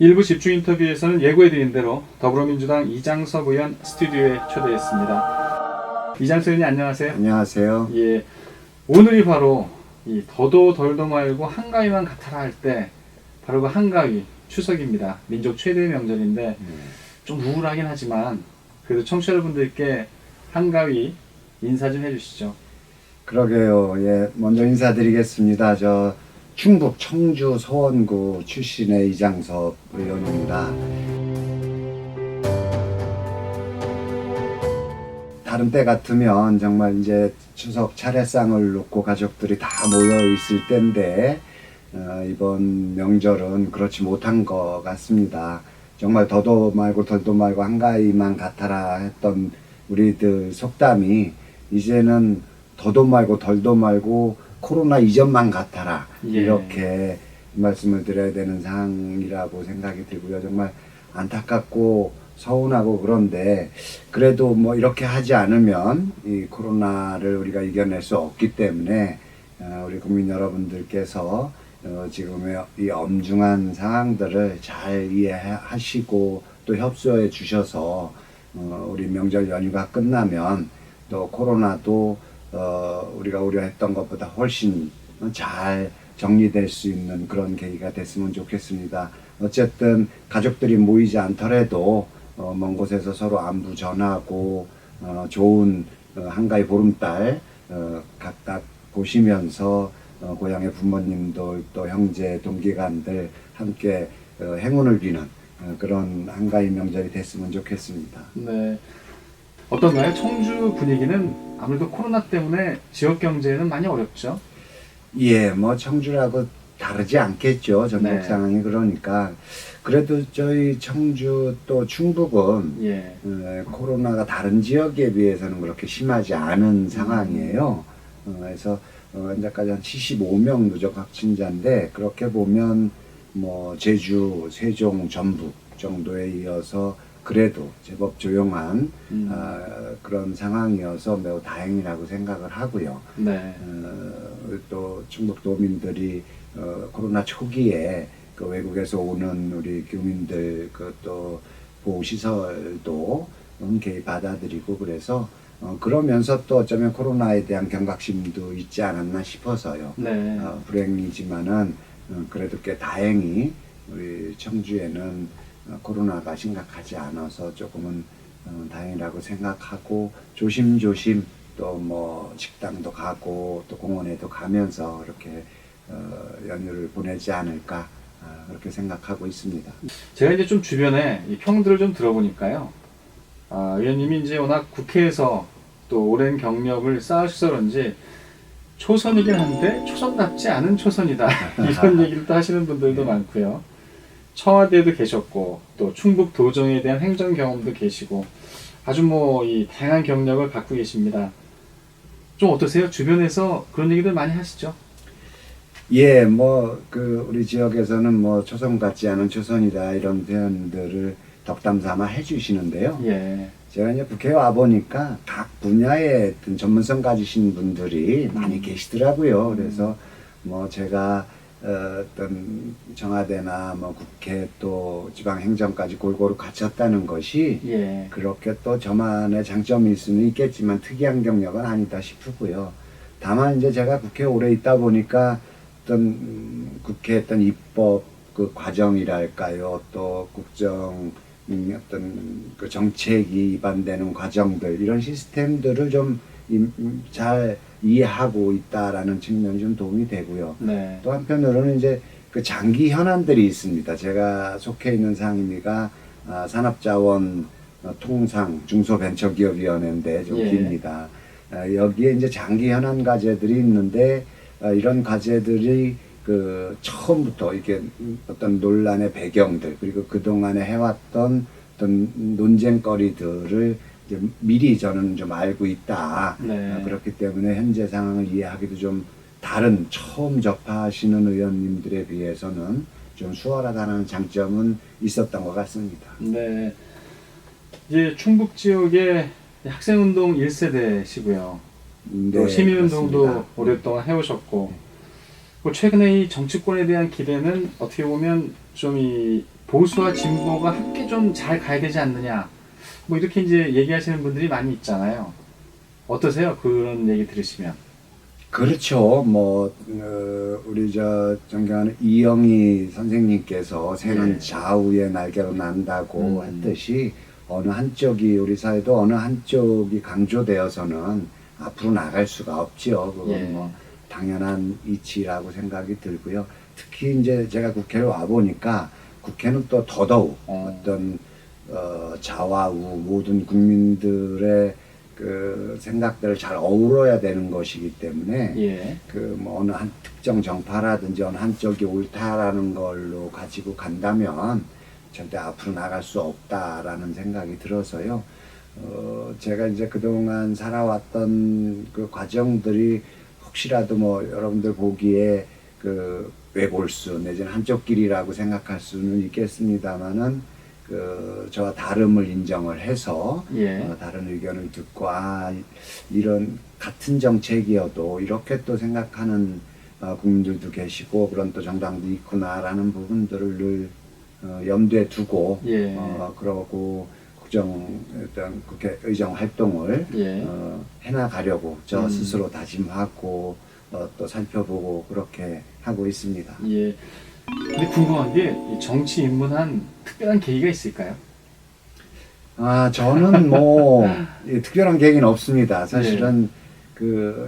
일부 집중 인터뷰에서는 예고해드린 대로 더불어민주당 이장섭 의원 스튜디오에 초대했습니다. 이장섭 의원님 안녕하세요. 안녕하세요. 예, 오늘이 바로 이 더도 덜도 말고 한가위만 같아라 할 때 바로 그 한가위 추석입니다. 민족 최대의 명절인데 좀 우울하긴 하지만 그래도 청취자 여러분들께 한가위 인사 좀 해주시죠. 그러게요. 예, 먼저 인사드리겠습니다. 저 충북 청주 서원구 출신의 이장섭 의원입니다. 다른 때 같으면 정말 이제 추석 차례상을 놓고 가족들이 다 모여 있을 때인데 이번 명절은 그렇지 못한 것 같습니다. 정말 더도 말고 덜도 말고 한가위만 같아라 했던 우리들 속담이 이제는 더도 말고 덜도 말고 코로나 이전만 같아라 이렇게 말씀을 드려야 되는 상황이라고 생각이 들고요. 정말 안타깝고 서운하고 그런데 그래도 뭐 이렇게 하지 않으면 이 코로나를 우리가 이겨낼 수 없기 때문에 우리 국민 여러분들께서 지금의 이 엄중한 상황들을 잘 이해하시고 또 협조해 주셔서 우리 명절 연휴가 끝나면 또 코로나도 우리가 우려했던 것보다 훨씬 잘 정리될 수 있는 그런 계기가 됐으면 좋겠습니다. 어쨌든 가족들이 모이지 않더라도 먼 곳에서 서로 안부 전하고 좋은 한가위 보름달 각각 보시면서 고향의 부모님들 또 형제 동기간들 함께 행운을 비는 그런 한가위 명절이 됐으면 좋겠습니다. 네. 어떤가요? 청주 분위기는 아무래도 코로나 때문에 지역 경제는 많이 어렵죠? 예, 뭐 청주라고 다르지 않겠죠. 전국 네. 상황이 그러니까. 그래도 저희 청주 또 충북은 코로나가 다른 지역에 비해서는 그렇게 심하지 않은 상황이에요. 그래서 현재까지 한 75명 누적 확진자인데 그렇게 보면 뭐 제주, 세종, 전북 정도에 이어서 그래도 제법 조용한 그런 상황이어서 매우 다행이라고 생각을 하고요. 네. 또 충북 도민들이 코로나 초기에 그 외국에서 오는 우리 교민들 그또 보호시설도 흔쾌히 받아들이고 그래서 그러면서 또 어쩌면 코로나에 대한 경각심도 있지 않았나 싶어서요. 네. 불행이지만은 그래도 꽤 다행히 우리 청주에는 코로나가 심각하지 않아서 조금은 다행이라고 생각하고 조심조심 또 뭐 식당도 가고 또 공원에도 가면서 이렇게 연휴를 보내지 않을까 그렇게 생각하고 있습니다. 제가 이제 좀 주변에 이 평들을 좀 들어보니까요. 의원님이 이제 워낙 국회에서 또 오랜 경력을 쌓으셔서 그런지 초선이긴 한데 초선답지 않은 초선이다. 이런 얘기를 또 하시는 분들도 많고요. 청와대에도 계셨고 또 충북 도정에 대한 행정 경험도 계시고 아주 뭐 이 다양한 경력을 갖고 계십니다. 좀 어떠세요? 주변에서 그런 얘기들 많이 하시죠? 예, 뭐 그 우리 지역에서는 뭐 초선 같지 않은 초선이다 이런 표현들을 덕담 삼아 해주시는데요. 예. 제가 이제 국회에 와 보니까 각 분야의 어떤 전문성 가지신 분들이 많이 계시더라고요. 그래서 뭐 제가 어떤 청와대나 뭐 국회 또 지방행정까지 골고루 갖췄다는 것이 그렇게 또 저만의 장점일 수는 있겠지만 특이한 경력은 아니다 싶고요. 다만 이제 제가 국회에 오래 있다 보니까 어떤 국회 어떤 입법 그 과정이랄까요, 또 국정 어떤 그 정책이 위반되는 과정들 이런 시스템들을 좀 잘 이해하고 있다라는 측면이 좀 도움이 되고요. 네. 또 한편으로는 이제 그 장기 현안들이 있습니다. 제가 속해 있는 상임위가 산업자원 통상 중소벤처기업위원회인데 좀 깁니다. 여기에 이제 장기 현안 과제들이 있는데 이런 과제들이 그 처음부터 이렇게 어떤 논란의 배경들 그리고 그동안에 해왔던 어떤 논쟁거리들을 이제 미리 저는 좀 알고 있다. 그렇기 때문에 현재 상황을 이해하기도 좀 다른 처음 접하시는 의원님들에 비해서는 좀 수월하다는 장점은 있었던 것 같습니다. 네. 이제 충북 지역의 학생운동 1세대시고요. 또 시민운동도 맞습니다. 오랫동안 해오셨고, 최근에 이 정치권에 대한 기대는 어떻게 보면 좀 이 보수와 진보가 함께 좀 잘 가야 되지 않느냐. 뭐 이렇게 이제 얘기하시는 분들이 많이 있잖아요. 어떠세요? 그런 얘기 들으시면. 그렇죠. 우리 존경하는 이영희 선생님께서 새는 예. 좌우의 날개로 난다고 음. 했듯이 어느 한쪽이 우리 사회도 어느 한쪽이 강조되어서는 앞으로 나갈 수가 없죠. 그건 예. 뭐 당연한 이치라고 생각이 들고요. 특히 이제 제가 국회를 와 보니까 국회는 또 더더욱 어떤 좌와 우 모든 국민들의 그 생각들을 잘 어우러야 되는 것이기 때문에 예. 그 뭐 어느 한 특정 정파라든지 어느 한쪽이 옳다라는 걸로 가지고 간다면 절대 앞으로 나갈 수 없다라는 생각이 들어서요. 제가 이제 그동안 살아왔던 그 과정들이 혹시라도 뭐 여러분들 보기에 그 외골수 내지는 한쪽 길이라고 생각할 수는 있겠습니다만은 저와 다름을 인정을 해서 예. 다른 의견을 듣고 이런 같은 정책이어도 이렇게 또 생각하는 국민들도 계시고 그런 또 정당도 있구나라는 부분들을 늘 염두에 두고 예. 그러고 어떤 국회 의정 활동을 예. 해나가려고 저 스스로 다짐하고 또 살펴보고 그렇게 하고 있습니다. 예. 근데 궁금한 게 이 정치 입문한 특별한 계기가 있을까요? 저는 특별한 계기는 없습니다. 사실은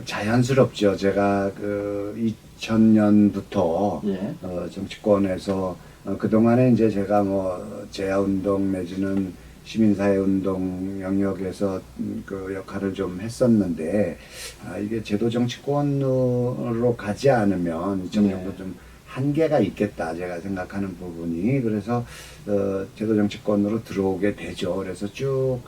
자연스럽죠. 제가 2000년부터 예. 정치권에서 그동안에 이제 제가 재야운동 내지는 시민사회운동 영역에서 그 역할을 좀 했었는데, 이게 제도 정치권으로 가지 않으면 이쪽 정도 좀 한계가 있겠다 제가 생각하는 부분이. 그래서 제도 정치권으로 들어오게 되죠. 그래서 쭉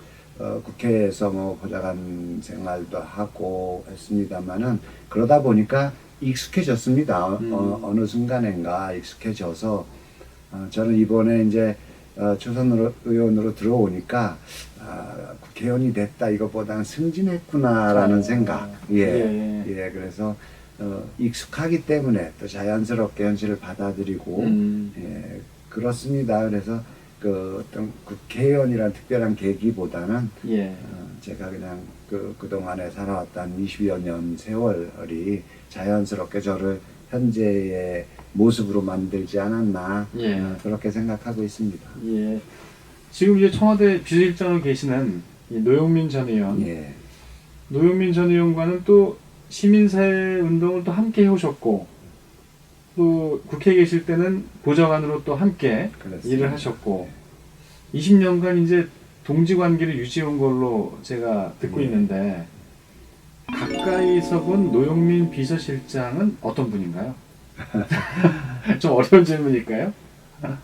국회에서 보좌관 생활도 하고 했습니다만은 그러다 보니까 익숙해졌습니다. 어느 순간인가 익숙해져서 저는 이번에 이제 초선 의원으로 들어오니까 국회의원이 됐다 이것보다는 승진했구나라는 생각. 예. 그래서 익숙하기 때문에 또 자연스럽게 현실을 받아들이고 예, 그렇습니다. 그래서 어떤 국회의원이란 특별한 계기보다는 제가 그냥 그동안에 살아왔던 20여 년 세월이 자연스럽게 저를 현재의 모습으로 만들지 않았나 그렇게 생각하고 있습니다. 예. 지금 이제 청와대 비서실장으로 계시는 이 노영민 전 의원. 예. 노영민 전 의원과는 또 시민사회 운동을 또 함께 해오셨고, 또 국회에 계실 때는 보좌관으로 또 함께 그렇습니다. 일을 하셨고, 20년간 이제 동지 관계를 유지해온 걸로 제가 듣고 있는데, 가까이서 본 노영민 비서실장은 어떤 분인가요? 좀 어려운 질문일까요?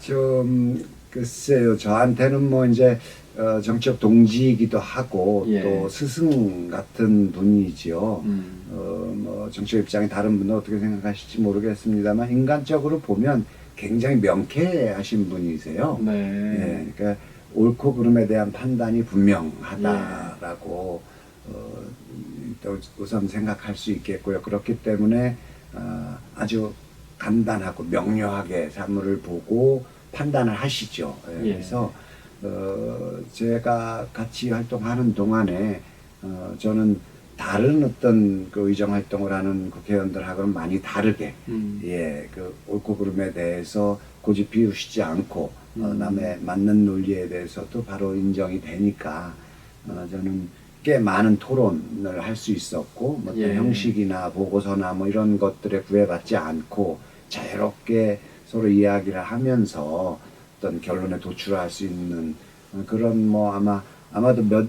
좀 글쎄요. 저한테는 이제 정치적 동지이기도 하고 또 스승 같은 분이지요. 정치적 입장이 다른 분은 어떻게 생각하실지 모르겠습니다만 인간적으로 보면 굉장히 명쾌하신 분이세요. 예, 그러니까 옳고 그름에 대한 판단이 분명하다라고 또 우선 생각할 수 있겠고요. 그렇기 때문에 아주 간단하고 명료하게 사물을 보고 판단을 하시죠. 그래서 제가 같이 활동하는 동안에 저는 다른 어떤 의정 활동을 하는 국회의원들하고는 많이 다르게 옳고 그름에 대해서 고집 피우시지 않고 남의 맞는 논리에 대해서도 바로 인정이 되니까 저는 꽤 많은 토론을 할 수 있었고 형식이나 보고서나 이런 것들에 구애받지 않고 자유롭게 서로 이야기를 하면서 어떤 결론에 도출할 수 있는 그런 아마도 몇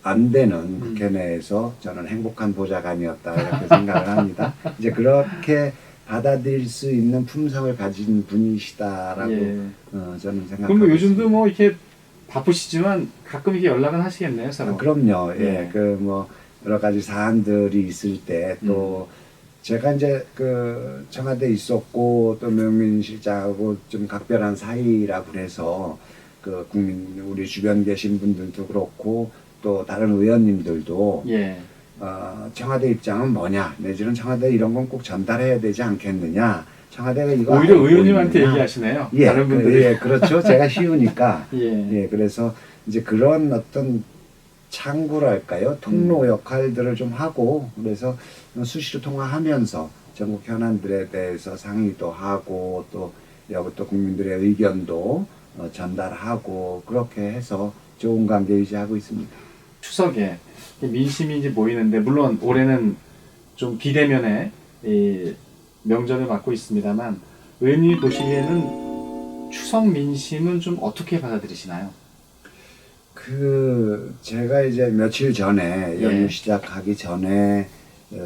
안 되는 국회 내에서 저는 행복한 보좌관이었다 이렇게 생각을 합니다. 이제 그렇게 받아들일 수 있는 품성을 가진 분이시다라고 저는 생각합니다. 그럼 요즘도 이렇게 바쁘시지만 가끔 이렇게 연락은 하시겠네요, 서로. 그럼요. 여러 가지 사안들이 있을 때 또 제가 이제 청와대에 있었고 또 명민 실장하고 좀 각별한 사이라 그래서 우리 주변 계신 분들도 그렇고 또 다른 의원님들도 청와대 입장은 뭐냐 내지는 청와대 이런 건 꼭 전달해야 되지 않겠느냐 청와대가 이거 오히려 알고 의원님한테 있느냐. 얘기하시네요. 예, 다른 분들이. 예, 그렇죠. 제가 쉬우니까. 예. 예, 그래서 이제 그런 어떤 창구랄까요? 통로 역할들을 좀 하고, 그래서 수시로 통화하면서 전국 현안들에 대해서 상의도 하고, 또 여기 또 국민들의 의견도 전달하고, 그렇게 해서 좋은 관계 유지하고 있습니다. 추석에 민심이 이제 모이는데, 물론 올해는 좀 비대면의 이 명절을 맞고 있습니다만, 의원님이 보시기에는 추석 민심은 좀 어떻게 받아들이시나요? 제가 이제 며칠 전에 예. 연휴 시작하기 전에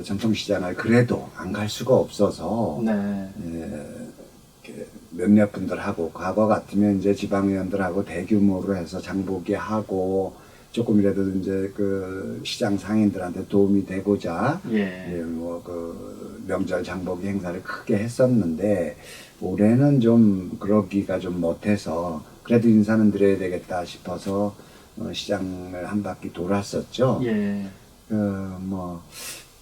전통시장을 그래도 안 갈 수가 없어서 네. 이렇게 몇몇 분들하고 과거 같으면 이제 지방의원들하고 대규모로 해서 장보기 하고 조금이라도 이제 그 시장 상인들한테 도움이 되고자 예. 뭐그 명절 장보기 행사를 크게 했었는데 올해는 좀 그러기가 좀 못해서 그래도 인사는 드려야 되겠다 싶어서 시장을 한 바퀴 돌았었죠. 예.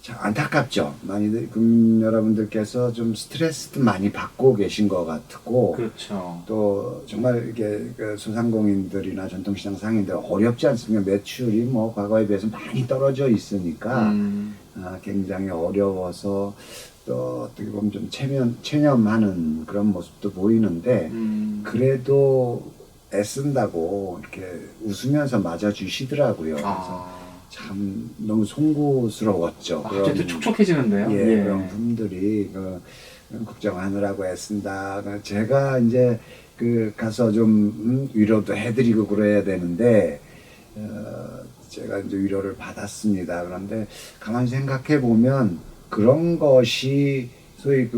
참 안타깝죠. 많이들 국민 여러분들께서 좀 스트레스도 많이 받고 계신 것 같고, 그렇죠. 또 정말 이게 그 소상공인들이나 전통시장 상인들 어렵지 않습니까? 매출이 뭐 과거에 비해서 많이 떨어져 있으니까 굉장히 어려워서 또 어떻게 보면 좀 체념하는 그런 모습도 보이는데 그래도 애쓴다고 이렇게 웃으면서 맞아주시더라고요. 그래서 참 너무 송구스러웠죠. 갑자기 또 촉촉해지는데요. 예, 예. 그런 분들이 걱정하느라고 애쓴다. 제가 이제 가서 좀 위로도 해드리고 그래야 되는데 제가 이제 위로를 받았습니다. 그런데 가만히 생각해 보면 그런 것이 소위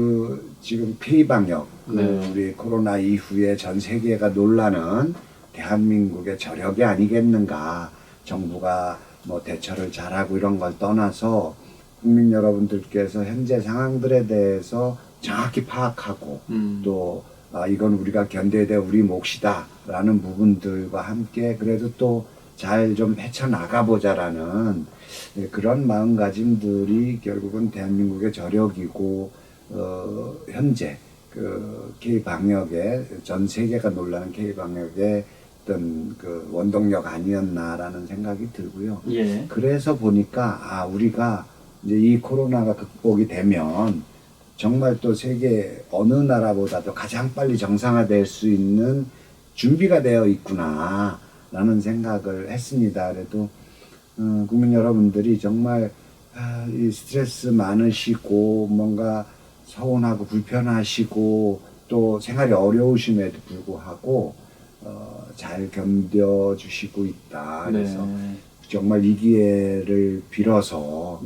지금 피방역, 우리 코로나 이후에 전 세계가 놀라는 대한민국의 저력이 아니겠는가. 정부가 뭐 대처를 잘하고 이런 걸 떠나서 국민 여러분들께서 현재 상황들에 대해서 정확히 파악하고 또 이건 우리가 견뎌야 될 우리 몫이다 라는 부분들과 함께 그래도 또 잘 좀 헤쳐나가보자라는 그런 마음가짐들이 결국은 대한민국의 저력이고 현재 K방역의 전 세계가 놀라는 K방역의 어떤 원동력 아니었나라는 생각이 들고요. 예. 그래서 보니까 우리가 이제 이 코로나가 극복이 되면 정말 또 세계 어느 나라보다도 가장 빨리 정상화될 수 있는 준비가 되어 있구나라는 생각을 했습니다. 그래도 국민 여러분들이 정말 이 스트레스 많으시고 뭔가 서운하고 불편하시고 또 생활이 어려우심에도 불구하고 잘 견뎌주시고 있다. 그래서 정말 이 기회를 빌어서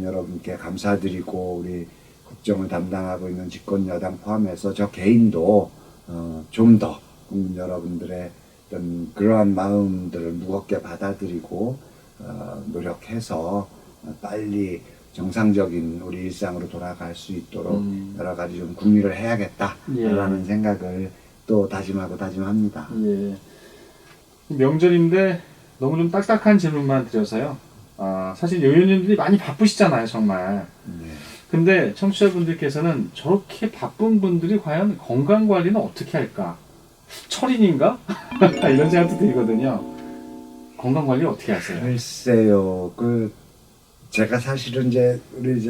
여러분께 감사드리고 우리 국정을 담당하고 있는 집권 여당 포함해서 저 개인도 좀 더 국민 여러분들의 어떤 그러한 마음들을 무겁게 받아들이고 노력해서 빨리 정상적인 우리 일상으로 돌아갈 수 있도록 여러 가지 좀 궁리를 해야겠다라는 생각을 또 다짐합니다. 예. 명절인데 너무 좀 딱딱한 질문만 드려서요. 사실 의원님들이 많이 바쁘시잖아요, 정말. 네. 근데 청취자분들께서는 저렇게 바쁜 분들이 과연 건강 관리는 어떻게 할까? 철인인가? 이런 생각도 들거든요. 건강 관리 어떻게 하세요? 글쎄요, 제가 사실은 이제 우리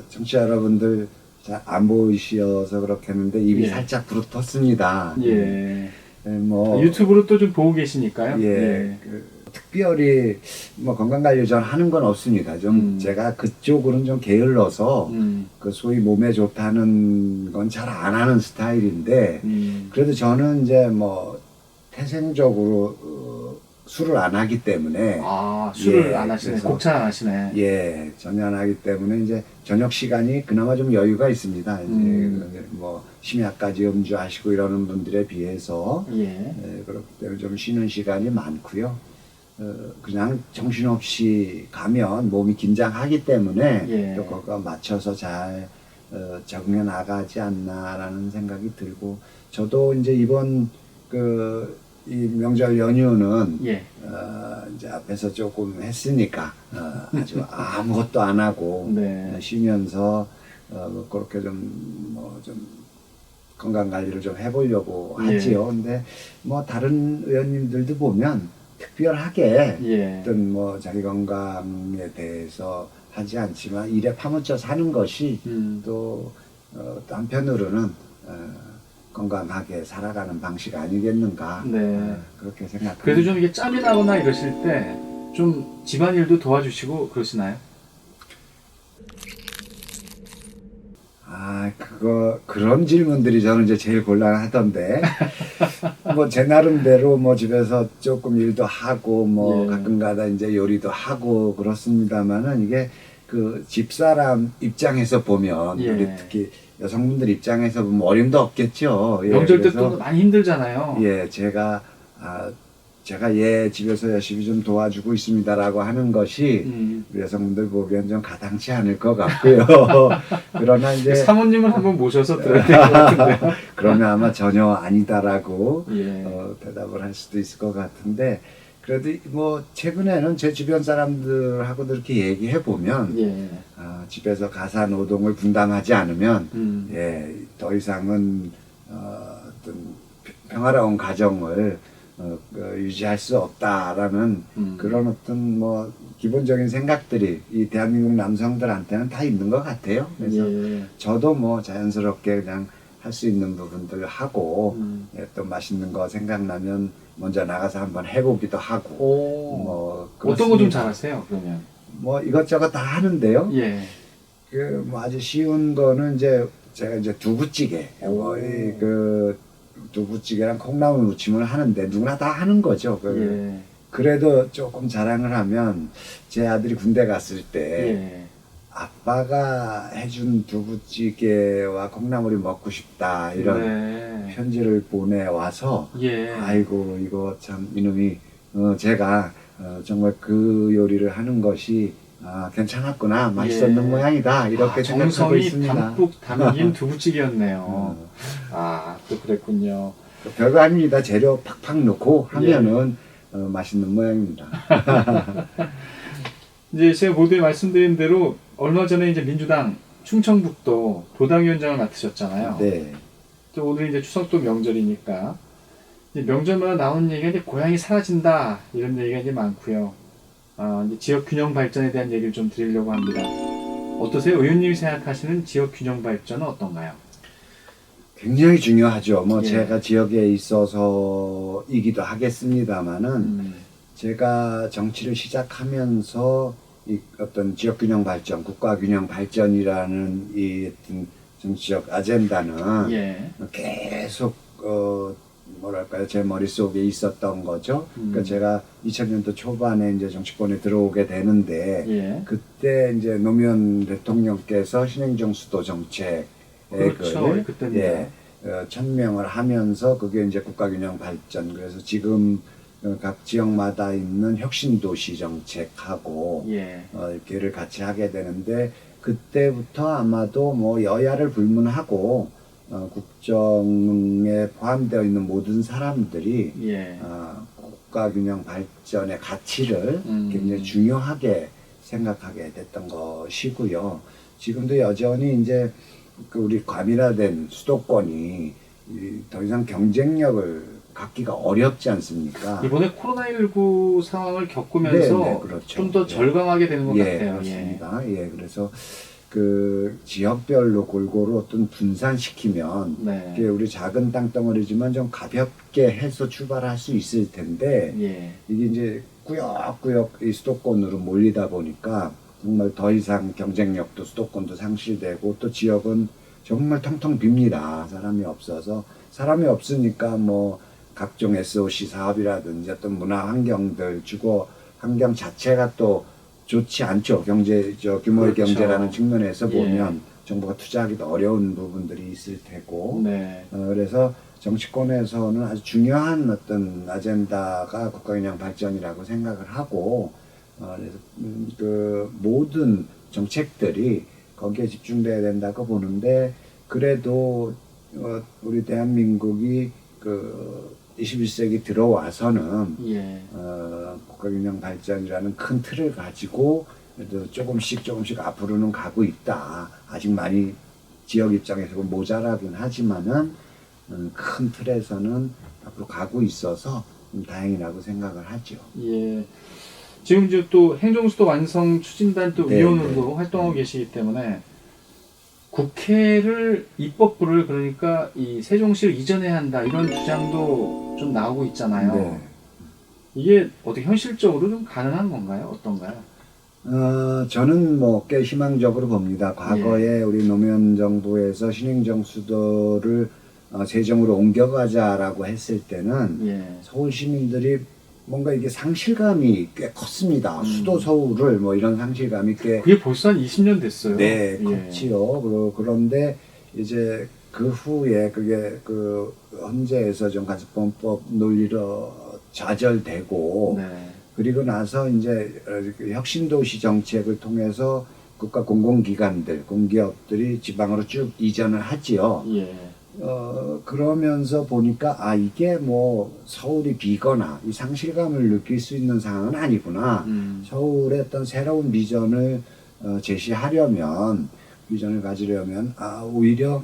청취자 여러분들 잘 안 보이셔서 그렇겠는데 입이 살짝 부르텄습니다. 예. 뭐 유튜브로 또 좀 보고 계시니까요. 예. 특별히 뭐 건강관리 전 하는 건 없습니다. 좀 제가 그쪽으로는 좀 게을러서 소위 몸에 좋다는 건 잘 안 하는 스타일인데 그래도 저는 이제 뭐 태생적으로 술을 안 하기 때문에 술을 안 하시네. 곡차 안 하시네. 예, 전혀 안 하기 때문에 이제 저녁 시간이 그나마 좀 여유가 있습니다. 이제 뭐 심야까지 음주하시고 이러는 분들에 비해서 그렇기 때문에 좀 쉬는 시간이 많고요. 그냥 정신없이 가면 몸이 긴장하기 때문에 또 그거 맞춰서 잘 적응해 나가지 않나라는 생각이 들고 저도 이제 이번 이 명절 연휴는 이제 앞에서 조금 했으니까 아주 아무것도 안 하고 쉬면서 그렇게 좀 건강 관리를 좀 해보려고 예. 하지요. 근데 뭐 다른 의원님들도 보면 특별하게 예. 어떤 뭐 자기 건강에 대해서 하지 않지만 일에 파묻혀 사는 것이 또 한편으로는 건강하게 살아가는 방식 아니겠는가. 네. 그렇게 생각합니다. 그래도 좀 이게 짬이 나거나 이러실 때 좀 집안일도 도와주시고 그러시나요? 그런 질문들이 저는 이제 제일 곤란하던데. 뭐 제 나름대로 뭐 집에서 조금 일도 하고 뭐 예. 가끔가다 이제 요리도 하고 그렇습니다만은 이게 그 집사람 입장에서 보면 예. 우리 특히 여성분들 입장에서 보면 어림도 없겠죠. 예, 명절 때 그래서 또 많이 힘들잖아요. 예, 제가 집에서 열심히 좀 도와주고 있습니다라고 하는 것이 우리 여성분들 보기엔 좀 가당치 않을 것 같고요. 그러나 이제 사모님을 한번 모셔서 들어야 될 것 같은데요. 그러면 아마 전혀 아니다라고 예. 대답을 할 수도 있을 것 같은데 그래도 뭐 최근에는 제 주변 사람들하고도 이렇게 얘기해 보면 예. 집에서 가사 노동을 분담하지 않으면 예, 더 이상은 어떤 평화로운 가정을 유지할 수 없다라는 그런 어떤 뭐 기본적인 생각들이 이 대한민국 남성들한테는 다 있는 것 같아요. 그래서 예. 저도 뭐 자연스럽게 그냥 할 수 있는 부분들 하고 예, 또 맛있는 거 생각나면 먼저 나가서 한번 해보기도 하고 뭐 어떤 거 좀 그렇습니다. 잘하세요, 그러면? 뭐 이것저것 다 하는데요. 예. 그 뭐 아주 쉬운 거는 이제 제가 이제 두부찌개 그 두부찌개랑 콩나물 무침을 하는데 누구나 다 하는 거죠. 예. 그래도 조금 자랑을 하면 제 아들이 군대 갔을 때 예. 아빠가 해준 두부찌개와 콩나물이 먹고 싶다 이런 네. 편지를 보내와서 예. 아이고 이거 참 이놈이 제가 정말 그 요리를 하는 것이 괜찮았구나 맛있었는 예. 모양이다 이렇게 생각하고 정성이 있습니다. 담뿍 담긴 두부찌개였네요. 또 그랬군요. 별거 아닙니다. 재료 팍팍 넣고 하면은 맛있는 모양입니다. 이제 제가 모두에 말씀드린 대로 얼마 전에 이제 민주당 충청북도 도당위원장을 맡으셨잖아요. 네. 또 오늘 이제 추석도 명절이니까 이제 명절마다 나오는 얘기가 이제 고향이 사라진다 이런 얘기가 이제 많고요. 이제 지역 균형 발전에 대한 얘기를 좀 드리려고 합니다. 어떠세요? 의원님이 생각하시는 지역 균형 발전은 어떤가요? 굉장히 중요하죠. 뭐 예. 제가 지역에 있어서이기도 하겠습니다만은 제가 정치를 시작하면서 이 어떤 지역 균형 발전, 국가 균형 발전이라는 이 어떤 정치적 아젠다는 계속 뭐랄까요, 제 머릿속에 있었던 거죠. 그러니까 제가 2000년도 초반에 이제 정치권에 들어오게 되는데 그때 이제 노무현 대통령께서 신행정 수도 정책을 그렇죠. 그때입니다. 천명을 하면서 그게 이제 국가균형 발전. 그래서 지금 각 지역마다 있는 혁신도시 정책하고 이렇게를 같이 하게 되는데 그때부터 아마도 뭐 여야를 불문하고 국정에 포함되어 있는 모든 사람들이 국가균형 발전의 가치를 굉장히 중요하게 생각하게 됐던 것이고요. 지금도 여전히 이제 우리 과밀화된 수도권이 더 이상 경쟁력을 갖기가 어렵지 않습니까? 이번에 코로나19 상황을 겪으면서 그렇죠. 좀 더 절감하게 되는 것 같아요. 그렇습니다. 그래서 그 지역별로 골고루 어떤 분산시키면 이게 우리 작은 땅덩어리지만 좀 가볍게 해서 출발할 수 있을 텐데 이게 이제 꾸역꾸역 이 수도권으로 몰리다 보니까 정말 더 이상 경쟁력도 수도권도 상실되고 또 지역은 정말 텅텅 빕니다. 사람이 없어서. 사람이 없으니까 뭐 각종 SOC 사업이라든지 어떤 문화 환경들, 주거 환경 자체가 또 좋지 않죠. 규모의 경제라는 측면에서 보면 정부가 투자하기도 어려운 부분들이 있을 테고. 그래서 정치권에서는 아주 중요한 어떤 아젠다가 국가균형 발전이라고 생각을 하고, 그래서 그 모든 정책들이 거기에 집중돼야 된다고 보는데, 그래도 우리 대한민국이 그 21세기 들어와서는 국가균형 발전이라는 큰 틀을 가지고 그래도 조금씩 앞으로는 가고 있다. 아직 많이 지역 입장에서 모자라긴 하지만은 큰 틀에서는 앞으로 가고 있어서 다행이라고 생각을 하죠. 예. 지금 이제 또 행정수도 완성 추진단 또 네, 위원으로도 네. 활동하고 계시기 때문에 국회를 입법부를 그러니까 이 세종시를 이전해야 한다 이런 주장도 좀 나오고 있잖아요. 네. 이게 어떻게 현실적으로 좀 가능한 건가요? 어떤가요? 저는 뭐 꽤 희망적으로 봅니다. 과거에 예. 우리 노무현 정부에서 신행정 수도를 세종으로 옮겨가자라고 했을 때는 예. 서울 시민들이 뭔가 이게 상실감이 꽤 컸습니다. 수도 서울을 뭐 이런 상실감이 꽤 그게 벌써 한 20년 됐어요. 네, 예. 컸지요. 그런데 이제 그 후에 그게 그 헌재에서 좀 가습본법 논리로 좌절되고 네. 그리고 나서 이제 그 혁신도시 정책을 통해서 국가 공공기관들, 공기업들이 지방으로 쭉 이전을 하지요. 예. 그러면서 보니까 이게 뭐 서울이 비거나 이 상실감을 느낄 수 있는 상황은 아니구나. 서울의 어떤 새로운 비전을 제시하려면 비전을 가지려면 오히려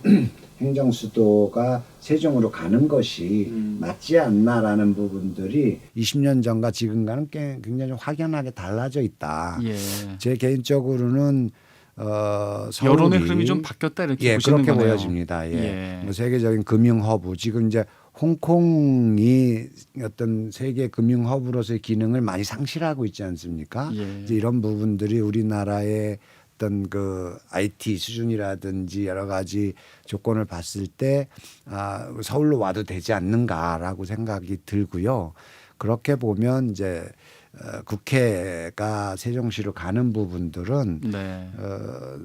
행정수도가 세종으로 가는 것이 맞지 않나라는 부분들이 20년 전과 지금과는 굉장히 확연하게 달라져 있다. 예. 제 개인적으로는 서울이 여론의 흐름이 좀 바뀌었다 이렇게 보시는 그렇게 거네요. 보여집니다. 예. 예. 뭐 세계적인 금융 허브 지금 이제 홍콩이 어떤 세계 금융 허브로서의 기능을 많이 상실하고 있지 않습니까? 예. 이제 이런 부분들이 우리나라의 어떤 그 IT 수준이라든지 여러 가지 조건을 봤을 때 서울로 와도 되지 않는가라고 생각이 들고요. 그렇게 보면 이제 국회가 세종시로 가는 부분들은 네.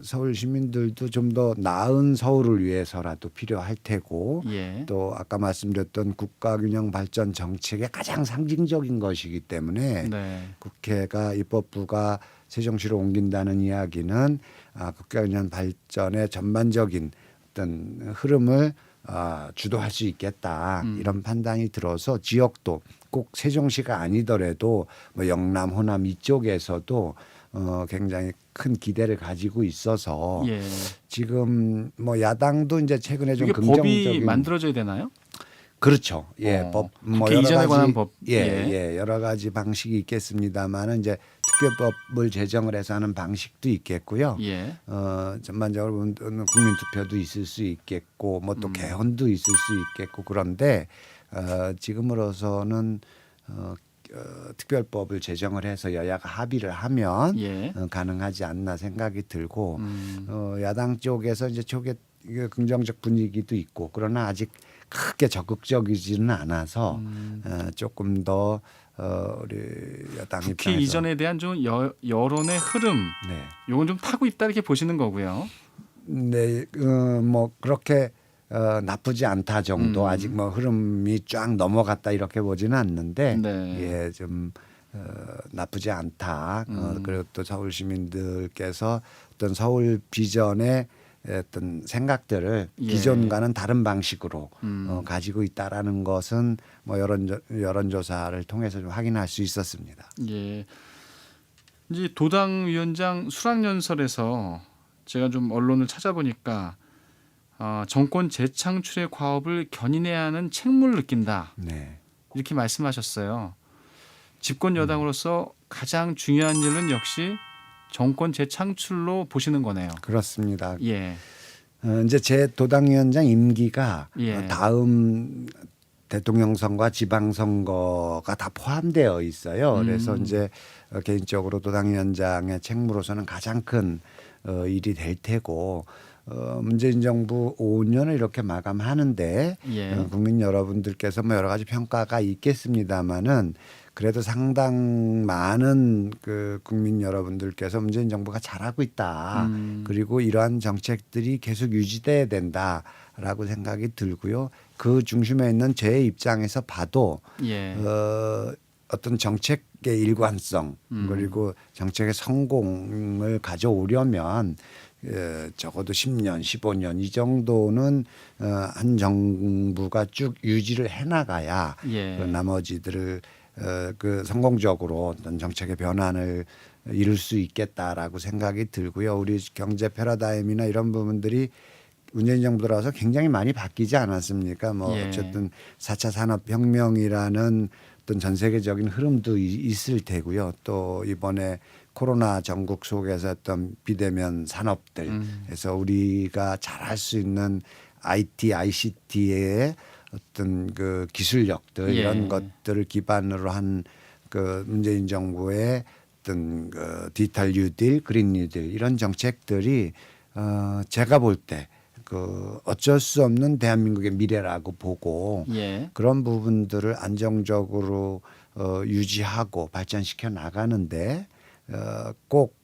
서울 시민들도 좀 더 나은 서울을 위해서라도 필요할 테고 예. 또 아까 말씀드렸던 국가균형 발전 정책의 가장 상징적인 것이기 때문에 네. 국회가 입법부가 세종시로 옮긴다는 이야기는 국가균형 발전의 전반적인 어떤 흐름을 주도할 수 있겠다 이런 판단이 들어서 지역도 꼭 세종시가 아니더라도 뭐 영남, 호남 이쪽에서도 굉장히 큰 기대를 가지고 있어서 예. 지금 뭐 야당도 이제 최근에 좀 이게 법이 긍정적인 만들어져야 되나요? 그렇죠. 예, 법 국회 이전에 관한 법. 예, 여러 가지 방식이 있겠습니다만은 이제 특별법을 제정을 해서 하는 방식도 있겠고요. 예. 전반적으로 보면 국민 투표도 있을 수 있겠고 뭐 또 개헌도 있을 수 있겠고 그런데 지금으로서는 특별법을 제정을 해서 여야가 합의를 하면 예. 가능하지 않나 생각이 들고 야당 쪽에서 이제 초기에 긍정적 분위기도 있고 그러나 아직 크게 적극적이지는 않아서 조금 더 우리 여당 국회 입장에서 이전에 대한 좀 여론의 흐름, 네, 요건 좀 타고 있다 이렇게 보시는 거고요. 네, 뭐 그렇게 나쁘지 않다 정도 아직 뭐 흐름이 쫙 넘어갔다 이렇게 보지는 않는데 네. 예, 좀 나쁘지 않다. 그리고 또 서울 시민들께서 어떤 서울 비전의 어떤 생각들을 예. 기존과는 다른 방식으로 가지고 있다라는 것은 뭐 여론조사를 통해서 좀 확인할 수 있었습니다. 예. 이제 도당 위원장 수락연설에서 제가 좀 언론을 찾아보니까 정권 재창출의 과업을 견인해야 하는 책무를 느낀다. 네. 이렇게 말씀하셨어요. 집권 여당으로서 가장 중요한 일은 역시 정권 재창출로 보시는 거네요. 그렇습니다. 예. 이제 제 도당위원장 임기가 예. 다음 대통령 선거와 지방선거가 다 포함되어 있어요. 그래서 이제 개인적으로 도당위원장의 책무로서는 가장 큰 일이 될 테고 문재인 정부 5년을 이렇게 마감하는데 예. 국민 여러분들께서 뭐 여러 가지 평가가 있겠습니다마는 그래도 상당 많은 그 국민 여러분들께서 문재인 정부가 잘하고 있다. 그리고 이러한 정책들이 계속 유지돼야 된다라고 생각이 들고요. 그 중심에 있는 제 입장에서 봐도 예. 어떤 정책의 일관성 그리고 정책의 성공을 가져오려면 적어도 10년, 15년 이 정도는 한 정부가 쭉 유지를 해나가야 예. 그 나머지들을 그 성공적으로 어떤 정책의 변환을 이룰 수 있겠다라고 생각이 들고요. 우리 경제 패러다임이나 이런 부분들이 문재인 정부 들어와서 굉장히 많이 바뀌지 않았습니까? 뭐 예. 어쨌든 4차 산업혁명이라는 어떤 전 세계적인 흐름도 있을 테고요. 또 이번에 코로나 전국 속에서 어떤 비대면 산업들에서 우리가 잘할 수 있는 IT, ICT의 어떤 그 기술력들 예. 이런 것들을 기반으로 한 그 문재인 정부의 어떤 그 디지털 뉴딜, 그린 뉴딜 이런 정책들이 제가 볼 때 그 어쩔 수 없는 대한민국의 미래라고 보고 예. 그런 부분들을 안정적으로 유지하고 발전시켜 나가는데 꼭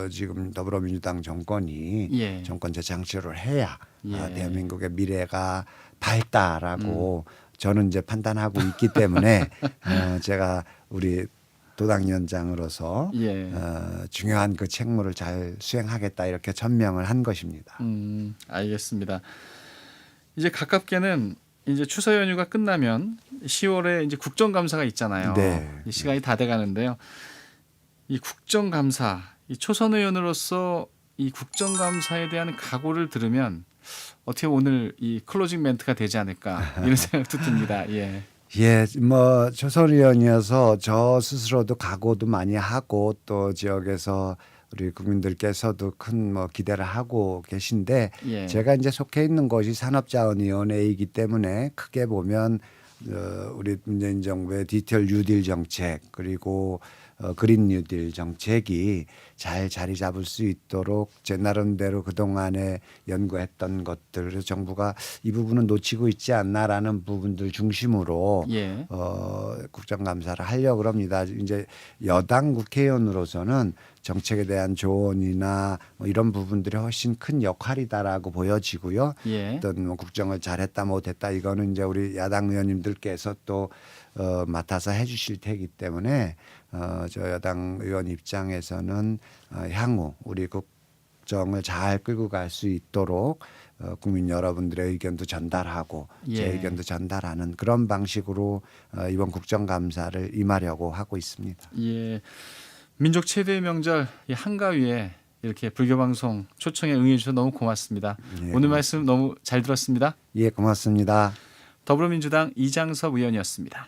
지금 더불어민주당 정권이 예. 정권 재창출을 해야 예. 대한민국의 미래가 밝다라고 저는 이제 판단하고 있기 때문에 제가 우리 도당위원장으로서 예. 중요한 그 책무를 잘 수행하겠다 이렇게 천명을 한 것입니다. 알겠습니다. 이제 가깝게는 이제 추석 연휴가 끝나면 10월에 이제 국정감사가 있잖아요. 네. 이 시간이 다 돼가는데요. 이 국정감사, 이 초선 의원으로서 이 국정감사에 대한 각오를 들으면 어떻게 오늘 이 클로징 멘트가 되지 않을까 이런 생각도 듭니다. 예. 예, 뭐 조선 의원이어서 저 스스로도 각오도 많이 하고 또 지역에서 우리 국민들께서도 큰 뭐 기대를 하고 계신데 예. 제가 이제 속해 있는 곳이 산업자원위원회이기 때문에 크게 보면 우리 문재인 정부의 디지털 뉴딜 정책 그리고 그린 뉴딜 정책이 잘 자리 잡을 수 있도록 제 나름대로 그동안에 연구했던 것들 정부가 이 부분은 놓치고 있지 않나라는 부분들 중심으로 예. 국정감사를 하려고 합니다. 이제 여당 국회의원으로서는 정책에 대한 조언이나 뭐 이런 부분들이 훨씬 큰 역할이다라고 보여지고요. 예. 어떤 뭐 국정을 잘했다 못했다 이거는 이제 우리 야당 의원님들께서 또 맡아서 해주실 테기 때문에 저 여당 의원 입장에서는 향후 우리 국정을 잘 끌고 갈 수 있도록 국민 여러분들의 의견도 전달하고 제 예. 의견도 전달하는 그런 방식으로 이번 국정감사를 임하려고 하고 있습니다. 예. 민족 최대의 명절 이 한가위에 이렇게 불교방송 초청에 응해 주셔서 너무 고맙습니다. 예, 오늘 말씀 너무 잘 들었습니다. 예, 고맙습니다. 더불어민주당 이장섭 의원이었습니다.